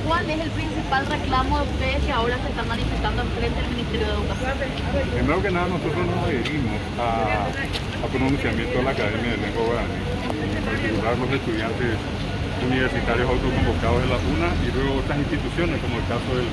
¿Cuál es el principal reclamo de ustedes que ahora se están manifestando frente al Ministerio de Educación? Primero que nada, nosotros nos adherimos a pronunciamiento de la Academia de Lengua Guaraní, en particular los estudiantes universitarios autoconvocados de la UNA y luego otras instituciones, como el caso del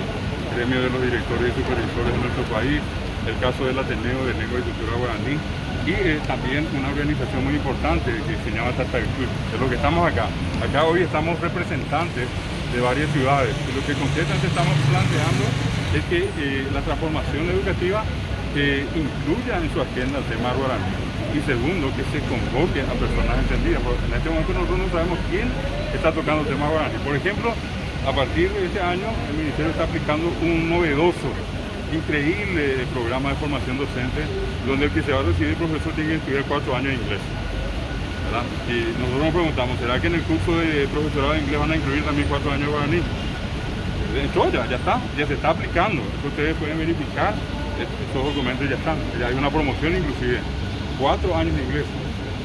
gremio de los directores y supervisores de nuestro país, el caso del Ateneo de Lengua y Cultura Guaraní y también una organización muy importante que se llama Tatayuy, de lo que estamos acá. Acá hoy estamos representantes de varias ciudades y lo que concretamente estamos planteando es que la transformación educativa incluya en su agenda el tema guaraní y segundo, que se convoque a personas entendidas, porque en este momento nosotros no sabemos quién está tocando el tema guaraní. Por ejemplo, a partir de este año el Ministerio está aplicando un novedoso, increíble programa de formación docente donde el que se va a recibir profesor tiene que estudiar 4 años de inglés, ¿verdad? Y nosotros nos preguntamos, ¿será que en el curso de profesorado de inglés van a incluir también 4 años de guaraní? Entonces ya está, ya se está aplicando. Ustedes pueden verificar, estos documentos ya están, ya hay una promoción inclusive, 4 años de inglés.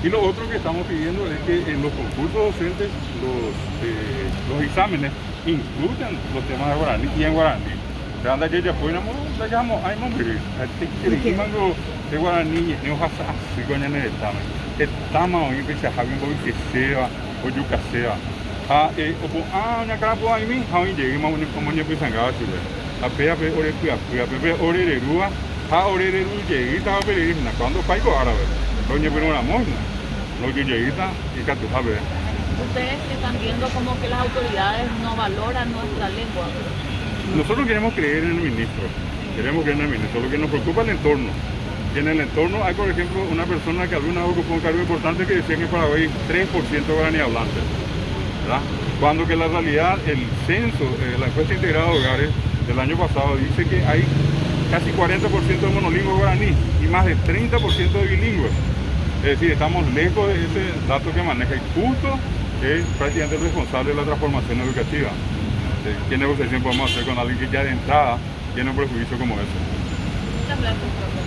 Y lo otro que estamos pidiendo es que en los concursos docentes los exámenes incluyan los temas de guaraní y en guaraní. Anda que ya fuéramos, ya llamo, hay nombre, que mango de guaraní, no pasa así con el examen. Estamos hoy que se hagan hoy que sea, o yuca sea. Ya cara por ahí mi, hoy llegamos como ni pues sangaba chile. Ape ore ore de rúa, ore de rúa lleguita a ver, cuando paigo árabe. Doña pero una moina, lo que lleguita y que tú sabes. Ustedes están viendo como que las autoridades no valoran nuestra lengua. Nosotros queremos creer en el ministro, lo que nos preocupa es el entorno. Y en el entorno hay, por ejemplo, una persona que alguna vez ocupó un cargo importante que decía que en Paraguay hay 3% guaraní hablantes, ¿verdad? Cuando que en la realidad el censo, la encuesta integrada de hogares del año pasado dice que hay casi 40% de monolingües guaraní y más de 30% de bilingües. Es decir, estamos lejos de ese dato que maneja y justo es prácticamente el responsable de la transformación educativa. ¿Qué negociación podemos hacer con alguien que ya de entrada tiene un prejuicio como ese? Muchas gracias, profe.